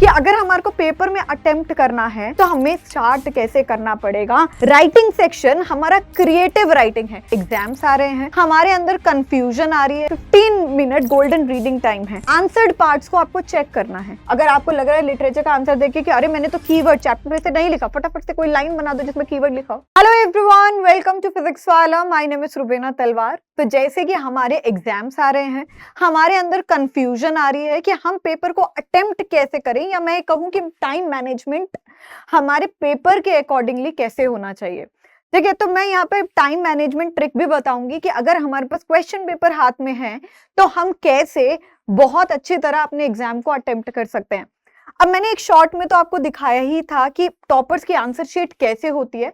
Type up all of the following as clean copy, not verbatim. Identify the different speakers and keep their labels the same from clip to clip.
Speaker 1: कि अगर हमारे को पेपर में अटेम्प्ट करना है तो हमें स्टार्ट कैसे करना पड़ेगा। राइटिंग सेक्शन हमारा क्रिएटिव राइटिंग है, एग्जाम्स आ रहे हैं, हमारे अंदर कंफ्यूजन आ रही है, 15 मिनट गोल्डन रीडिंग टाइम है। आंसर्ड पार्ट्स को आपको चेक करना है। अगर आपको लग रहा है लिटरेचर का आंसर देखिए कि अरे मैंने तो कीवर्ड चैप्टर में से नहीं लिखा, फटाफट से कोई लाइन बना दो जिसमें कीवर्ड लिखा हो। Hello everyone, welcome to Physics Wallah. My name is Rubina Talwar. तो जैसे कि हमारे एग्जाम्स आ रहे हैं, हमारे अंदर कंफ्यूजन आ रही है कि हम पेपर को अटेम्प्ट कैसे करें, या मैं कहूं कि टाइम मैनेजमेंट हमारे पेपर के अकॉर्डिंगली कैसे होना चाहिए। ठीक है, तो मैं यहाँ पे टाइम मैनेजमेंट ट्रिक भी बताऊंगी कि अगर हमारे पास क्वेश्चन पेपर हाथ में है तो हम कैसे बहुत अच्छी तरह अपने एग्जाम को अटेम्प्ट कर सकते हैं। अब मैंने एक शॉर्ट में तो आपको दिखाया ही था कि टॉपर्स की आंसर शीट कैसे होती है,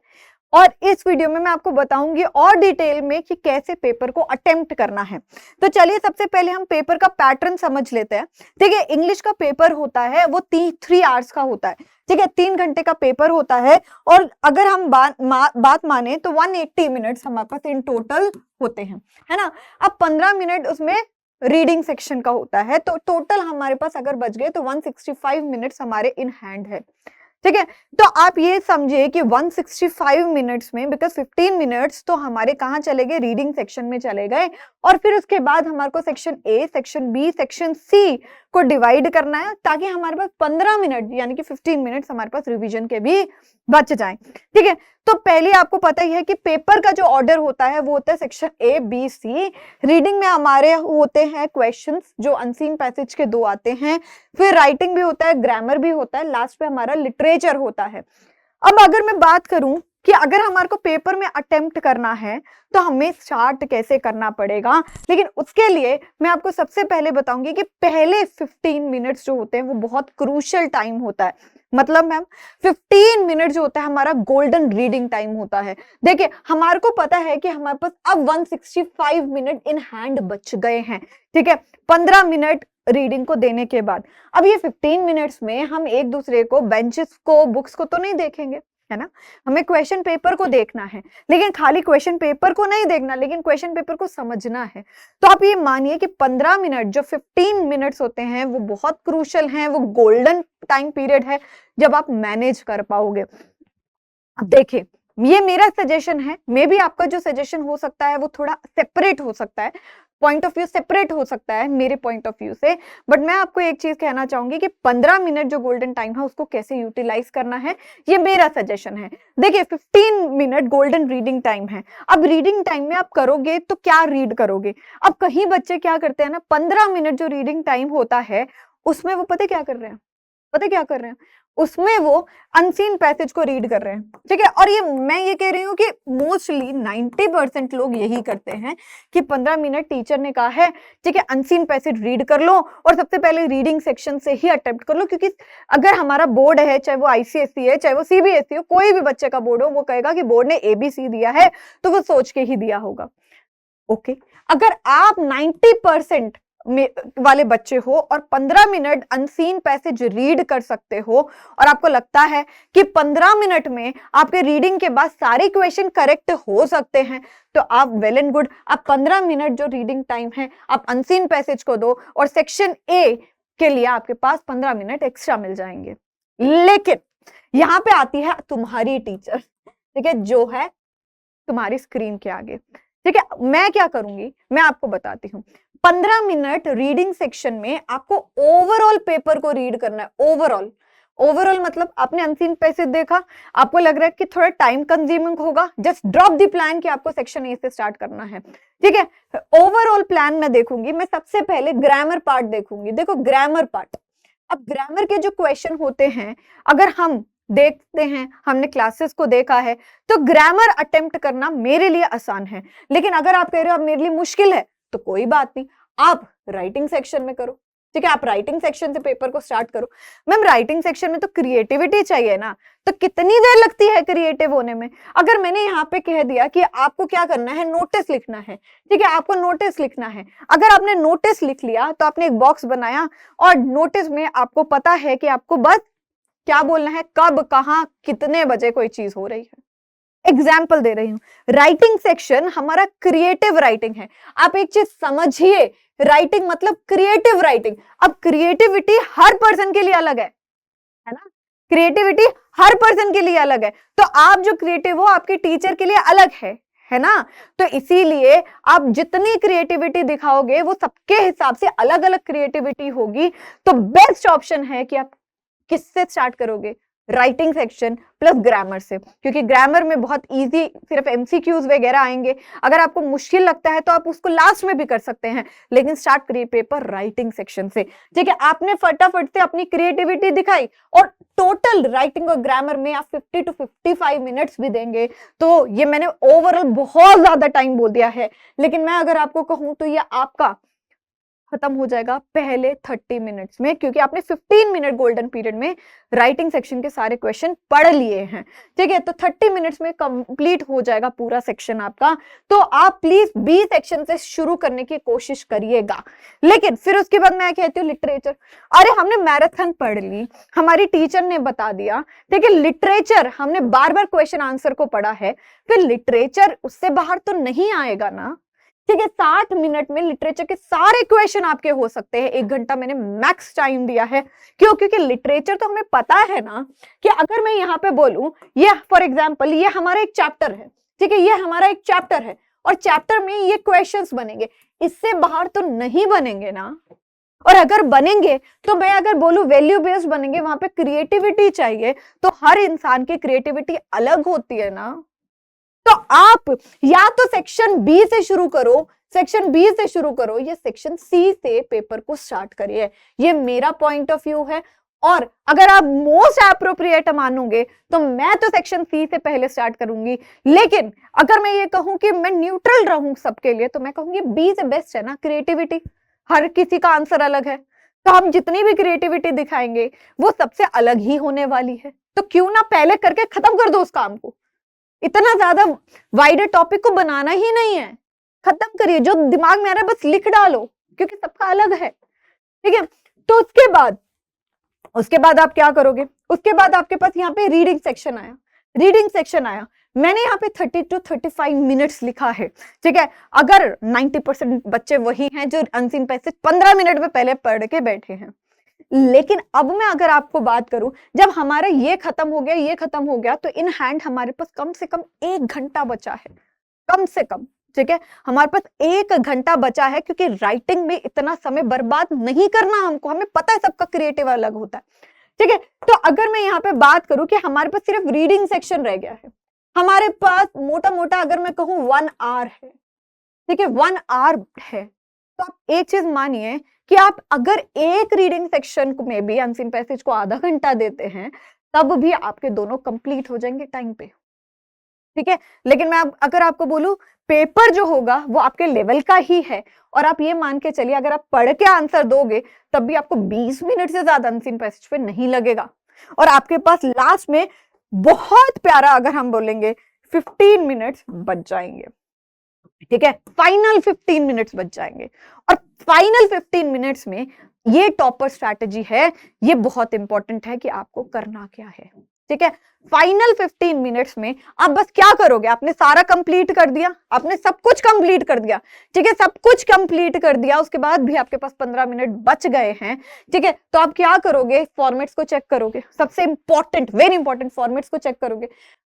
Speaker 1: और इस वीडियो में मैं आपको बताऊंगी और डिटेल में कि कैसे पेपर को अटेम्प्ट करना है। तो चलिए सबसे पहले हम पेपर का पैटर्न समझ लेते हैं। ठीक है, इंग्लिश का पेपर होता है वो 3 आवर्स का होता है। ठीक है, 3 घंटे का पेपर होता है, और अगर हम बात माने तो 180 मिनट्स हमारे पास इन टोटल होते हैं, है ना। अब 15 मिनट उसमें रीडिंग सेक्शन का होता है, तो टोटल हमारे पास अगर बच गए तो 165 मिनट्स हमारे इन हैंड है। ठीक है, तो आप ये समझिए कि 165 मिनट्स में, बिकॉज 15 मिनट्स तो हमारे कहाँ चले गए, रीडिंग सेक्शन में चले गए, और फिर उसके बाद हमारे को section A, section B, section C को डिवाइड करना है, ताकि हमारे पास 15 मिनट यानी कि 15 मिनट्स हमारे पास रिवीजन के भी बच जाएं। ठीक है, तो पहले आपको पता ही है कि पेपर का जो ऑर्डर होता है वो होता है section A, B, C. Reading में हमारे होते हैं क्वेश्चंस जो अनसीन पैसेज के 2 आते हैं, फिर राइटिंग भी होता है, ग्रामर भी होता है, लास्ट पे हमारा लिटरेचर होता है। अब अगर मैं बात करूं कि अगर हमारे को पेपर में अटेम्प्ट करना है तो हमें स्टार्ट कैसे करना पड़ेगा, लेकिन उसके लिए मैं आपको सबसे पहले बताऊंगी कि पहले 15 मिनट्स जो होते हैं वो बहुत क्रूशियल टाइम होता है। मतलब मैम 15 मिनट जो होता है हमारा गोल्डन रीडिंग टाइम होता है। देखिए, हमारे को पता है कि हमारे पास अब 165 मिनट इन हैंड बच गए हैं। ठीक है, 15 मिनट रीडिंग को देने के बाद अब ये 15 मिनट्स में हम एक दूसरे को, बेंचेस को, बुक्स को तो नहीं देखेंगे, है ना। हमें क्वेश्चन पेपर को देखना है, लेकिन खाली क्वेश्चन पेपर को नहीं देखना, लेकिन क्वेश्चन पेपर को समझना है। तो आप ये मानिए कि 15 मिनट जो 15 मिनट्स होते हैं वो बहुत क्रूशियल हैं, वो गोल्डन टाइम पीरियड है जब आप मैनेज कर पाओगे। अब देखिए, ये मेरा सजेशन है, मे बी आपका जो सजेशन हो सकता है वो थोड़ा सेपरेट हो सकता है, पॉइंट ऑफ व्यू सेपरेट हो सकता है मेरे पॉइंट ऑफ व्यू से, बट मैं आपको एक चीज कहना चाहूंगी कि 15 मिनट जो गोल्डन टाइम है उसको कैसे यूटिलाइज करना है, ये मेरा सजेशन है। देखिए, 15 मिनट गोल्डन रीडिंग टाइम है। अब रीडिंग टाइम में आप करोगे तो क्या रीड करोगे। अब कहीं बच्चे क्या करते हैं ना, 15 मिनट जो रीडिंग टाइम होता है उसमें वो पता क्या कर रहे हैं, उसमें वो अनसीन पैसेज को रीड कर रहे हैं। ठीक है, और मैं ये कह रही हूँ कि मोस्टली 90% लोग यही करते हैं कि 15 मिनट टीचर ने कहा है, ठीक है, अनसीन पैसेज रीड कर लो और सबसे पहले रीडिंग सेक्शन से ही अटेम्प्ट कर लो, क्योंकि अगर हमारा बोर्ड है, चाहे वो आईसीएसई है, चाहे वो सीबीएसई हो, कोई भी बच्चे का बोर्ड हो, वो कहेगा कि बोर्ड ने एबीसी दिया है तो वो सोच के ही दिया होगा। ओके, अगर आप 90% वाले बच्चे हो और 15 मिनट अनसीन पैसेज रीड कर सकते हो, और आपको लगता है कि 15 मिनट में आपके रीडिंग के बाद सारे क्वेश्चन करेक्ट हो सकते हैं, तो आप वेल एंड गुड, आप 15 मिनट जो रीडिंग टाइम है आप अनसीन पैसेज को दो, और सेक्शन ए के लिए आपके पास 15 मिनट एक्स्ट्रा मिल जाएंगे। लेकिन यहां पे आती है तुम्हारी टीचर, ठीक है, जो है तुम्हारी स्क्रीन के आगे। ठीक है, मैं क्या करूंगी, मैं आपको बताती हूँ। 15 मिनट रीडिंग सेक्शन में आपको ओवरऑल पेपर को रीड करना है। ओवरऑल मतलब आपने अनसीन पैसेज देखा, आपको लग रहा है कि थोड़ा टाइम कंज्यूमिंग होगा, जस्ट ड्रॉप द प्लान कि आपको सेक्शन ए से स्टार्ट करना है। ठीक है, ओवरऑल प्लान मैं देखूंगी। मैं सबसे पहले ग्रामर पार्ट देखूंगी। देखो, ग्रामर पार्ट, अब ग्रामर के जो क्वेश्चन होते हैं, अगर हम देखते हैं, हमने क्लासेस को देखा है, तो ग्रामर अटेम्प्ट करना मेरे लिए आसान है। लेकिन अगर आप कह रहे हो अब मेरे लिए मुश्किल है, तो कोई बात नहीं, आप राइटिंग सेक्शन में करो। ठीक है, आप राइटिंग सेक्शन से पेपर को स्टार्ट करो। मैम, राइटिंग सेक्शन में तो क्रिएटिविटी चाहिए ना, तो कितनी देर लगती है क्रिएटिव होने में। अगर मैंने यहाँ पे कह दिया कि आपको क्या करना है, नोटिस लिखना है, ठीक है, आपको नोटिस लिखना है। अगर आपने नोटिस लिख लिया तो आपने एक बॉक्स बनाया, और नोटिस में आपको पता है कि आपको बस क्या बोलना है, कब, कहां, कितने बजे कोई चीज हो रही है। एग्जाम्पल दे रही हूं, राइटिंग सेक्शन हमारा क्रिएटिव राइटिंग है। आप एक चीज समझिए, राइटिंग मतलब क्रिएटिव राइटिंग। अब क्रिएटिविटी हर पर्सन के लिए अलग है। है ना। क्रिएटिविटी हर पर्सन के लिए अलग है, तो आप जो क्रिएटिव हो आपके टीचर के लिए अलग है ना। तो इसीलिए आप जितनी क्रिएटिविटी दिखाओगे वो सबके हिसाब से अलग अलग क्रिएटिविटी होगी। तो बेस्ट ऑप्शन है कि आप किससे स्टार्ट करोगे, राइटिंग सेक्शन प्लस ग्रामर से, क्योंकि ग्रामर में बहुत इजी सिर्फ एमसीक्यूज वगैरह आएंगे। अगर आपको मुश्किल लगता है तो आप उसको लास्ट में भी कर सकते हैं, लेकिन स्टार्ट करिए पेपर राइटिंग सेक्शन से। ठीक है, आपने फटाफट से अपनी क्रिएटिविटी दिखाई और टोटल राइटिंग और ग्रामर में आप 50 to 55 मिनट्स भी देंगे, तो ये मैंने ओवरऑल बहुत ज्यादा टाइम बोल दिया है, लेकिन मैं अगर आपको कहूं तो ये आपका खत्म हो जाएगा पहले 30 मिनट्स में, क्योंकि आपने 15 मिनट गोल्डन पीरियड में राइटिंग सेक्शन के सारे क्वेश्चन पढ़ लिए हैं। ठीक है, तो 30 मिनट्स में कंप्लीट हो जाएगा पूरा सेक्शन आपका। तो आप प्लीज बी सेक्शन से शुरू करने की कोशिश करिएगा। लेकिन फिर उसके बाद मैं कहती हूँ लिटरेचर। अरे हमने मैराथन पढ़ ली, हमारी टीचर ने बता दिया, ठीक है, लिटरेचर हमने बार बार क्वेश्चन आंसर को पढ़ा है, फिर लिटरेचर उससे बाहर तो नहीं आएगा ना। ठीक है, 60 मिनट में लिटरेचर के सारे क्वेश्चन आपके हो सकते हैं। 1 घंटा मैंने मैक्स टाइम दिया है, क्यों? क्योंकि लिटरेचर तो हमें पता है ना कि अगर मैं यहाँ पे बोलूं, ये फॉर एग्जांपल ये हमारा एक चैप्टर है, ठीक है, ये हमारा एक चैप्टर है और चैप्टर में ये क्वेश्चंस बनेंगे, इससे बाहर तो नहीं बनेंगे ना। और अगर बनेंगे तो मैं अगर बोलूं वैल्यू बेस्ड बनेंगे, वहां पे क्रिएटिविटी चाहिए, तो हर इंसान की क्रिएटिविटी अलग होती है ना। तो आप या तो सेक्शन बी से शुरू करो, सेक्शन बी से शुरू करो, या सेक्शन सी से पेपर को स्टार्ट करिए। ये मेरा पॉइंट ऑफ व्यू है। और अगर आप मोस्ट एप्रोप्रिएट मानोगे तो मैं तो सेक्शन सी से पहले स्टार्ट करूंगी, लेकिन अगर मैं ये कहूं कि मैं न्यूट्रल रहूं सबके लिए, तो मैं कहूंगी बी से बेस्ट है ना। क्रिएटिविटी, हर किसी का आंसर अलग है, तो हम जितनी भी क्रिएटिविटी दिखाएंगे वो सबसे अलग ही होने वाली है। तो क्यों ना पहले करके खत्म कर दो उस काम को। इतना ज्यादा वाइडर टॉपिक को बनाना ही नहीं है, खत्म करिए। जो दिमाग में आ रहा है बस लिख डालो, क्योंकि सबका अलग है। ठीक है, तो उसके बाद आप क्या करोगे? उसके बाद आपके पास यहाँ पे रीडिंग सेक्शन आया। रीडिंग सेक्शन आया, मैंने यहाँ पे 30 to 35 मिनट्स लिखा है। ठीक है, अगर 90% बच्चे वही हैं जो अनसीन पैसेज 15 मिनट में पहले पढ़ के बैठे हैं। लेकिन अब मैं अगर आपको बात करूं, जब हमारा ये खत्म हो गया, ये खत्म हो गया, तो इन हैंड हमारे पास कम से कम 1 घंटा बचा है, कम से कम। ठीक है, हमारे पास 1 घंटा बचा है, क्योंकि राइटिंग में इतना समय बर्बाद नहीं करना हमको, हमें पता है सबका क्रिएटिव अलग होता है। ठीक है, तो अगर मैं यहाँ पे बात करूं कि हमारे पास सिर्फ रीडिंग सेक्शन रह गया है, हमारे पास मोटा मोटा अगर मैं कहूं 1 आवर है। ठीक है, 1 आवर है, तो आप एक चीज मानिए कि आप अगर एक रीडिंग सेक्शन में भी अनसीन पैसेज को आधा घंटा देते हैं, तब भी आपके दोनों कंप्लीट हो जाएंगे टाइम पे। ठीक है, लेकिन मैं अगर आपको बोलूं पेपर जो होगा वो आपके लेवल का ही है, और आप ये मान के चलिए अगर आप पढ़ के आंसर दोगे तब भी आपको 20 मिनट से ज्यादा अनसीन पैसेज पे नहीं लगेगा, और आपके पास लास्ट में बहुत प्यारा अगर हम बोलेंगे 15 मिनट्स बच जाएंगे। ठीक है, फाइनल 15 मिनट्स बच जाएंगे, और फाइनल 15 मिनट्स में ये टॉपर स्ट्रैटेजी है, ये बहुत इंपॉर्टेंट है कि आपको करना क्या है। ठीक है, फाइनल 15 मिनट्स में आप बस क्या करोगे? आपने सारा कंप्लीट कर दिया, आपने सब कुछ कंप्लीट कर दिया। ठीक है, सब कुछ कंप्लीट कर दिया, उसके बाद भी आपके पास 15 मिनट बच गए हैं। ठीक है, तो आप क्या करोगे? फॉर्मेट्स को चेक करोगे, सबसे इंपॉर्टेंट, वेरी इंपॉर्टेंट, फॉर्मेट्स को चेक करोगे।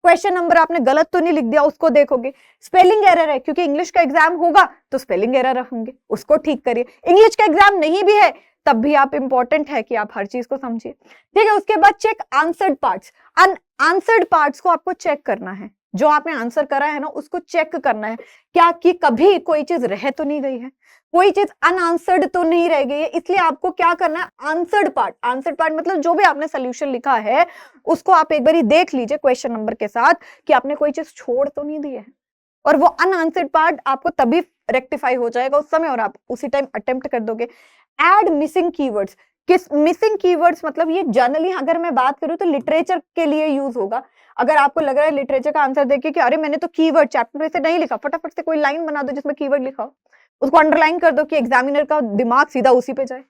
Speaker 1: क्वेश्चन नंबर आपने गलत तो नहीं लिख दिया, उसको देखोगे। स्पेलिंग एरर है, क्योंकि इंग्लिश का एग्जाम होगा तो स्पेलिंग एरर होंगे, उसको ठीक करिए। इंग्लिश का एग्जाम नहीं भी है तब भी आप इंपॉर्टेंट है कि आप हर चीज को समझिए। ठीक है, उसके बाद check answered parts. Unanswered parts को आपको चेक करना है, जो आपने आंसर करा है ना उसको चेक करना है, क्या कि कभी कोई चीज रह तो नहीं गई है, कोई चीज अनआंसर्ड तो नहीं रह गई है। इसलिए आपको क्या करना है? आंसर्ड पार्ट मतलब जो भी आपने सोल्यूशन लिखा है उसको आप एक बार देख लीजिए क्वेश्चन नंबर के साथ कि आपने कोई चीज छोड़ तो नहीं दी है, और वो अनआंसर्ड पार्ट आपको तभी रेक्टिफाई हो जाएगा उस समय, और आप उसी टाइम अटेम्प्ट कर दोगे। Add missing keywords. किस मिसिंग कीवर्ड्स मतलब ये जनरली अगर मैं बात करूं तो लिटरेचर के लिए यूज होगा। अगर आपको लग रहा है लिटरेचर का आंसर देखिए कि अरे मैंने तो कीवर्ड चैप्टर में से नहीं लिखा, फटाफट से कोई लाइन बना दो जिसमें कीवर्ड लिखा हो, उसको अंडरलाइन कर दो कि एग्जामिनर का दिमाग सीधा उसी पे जाए,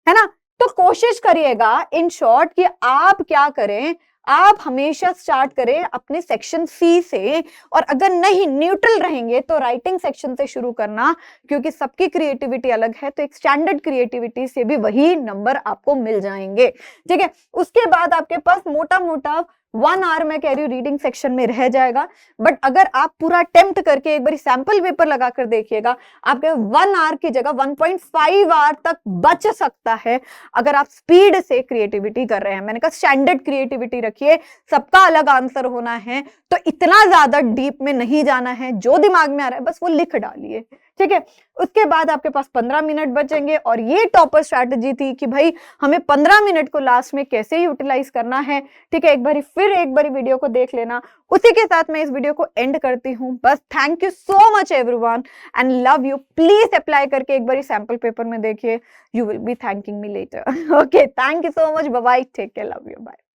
Speaker 1: है ना। तो कोशिश करिएगा इन शॉर्ट कि आप क्या करें, आप हमेशा स्टार्ट करें अपने सेक्शन सी से, और अगर नहीं न्यूट्रल रहेंगे तो राइटिंग सेक्शन से शुरू करना, क्योंकि सबकी क्रिएटिविटी अलग है, तो एक स्टैंडर्ड क्रिएटिविटी से भी वही नंबर आपको मिल जाएंगे। ठीक है, उसके बाद आपके पास मोटा मोटा 1 आवर मैं कह रही हूँ रीडिंग सेक्शन में रह जाएगा। बट अगर आप पूरा अटेम्प्ट करके एक बार सैंपल पेपर लगाकर देखिएगा, आपके 1 आवर की जगह 1.5 आवर तक बच सकता है अगर आप स्पीड से क्रिएटिविटी कर रहे हैं। मैंने कहा स्टैंडर्ड क्रिएटिविटी रखिए, सबका अलग आंसर होना है, तो इतना ज्यादा डीप में नहीं जाना है, जो दिमाग में आ रहा है बस वो लिख डालिए। ठीक है, उसके बाद आपके पास 15 मिनट बचेंगे, और ये टॉपर स्ट्रैटेजी थी कि भाई हमें 15 मिनट को लास्ट में कैसे यूटिलाइज करना है। ठीक है, एक बारी वीडियो को देख लेना। उसी के साथ मैं इस वीडियो को एंड करती हूँ। बस thank you so much everyone and love you. Please apply करके एक बारी सैंपल पेपर में देखिए, you will be thanking me later. Okay, thank you so much, bye bye, take care, love you, bye.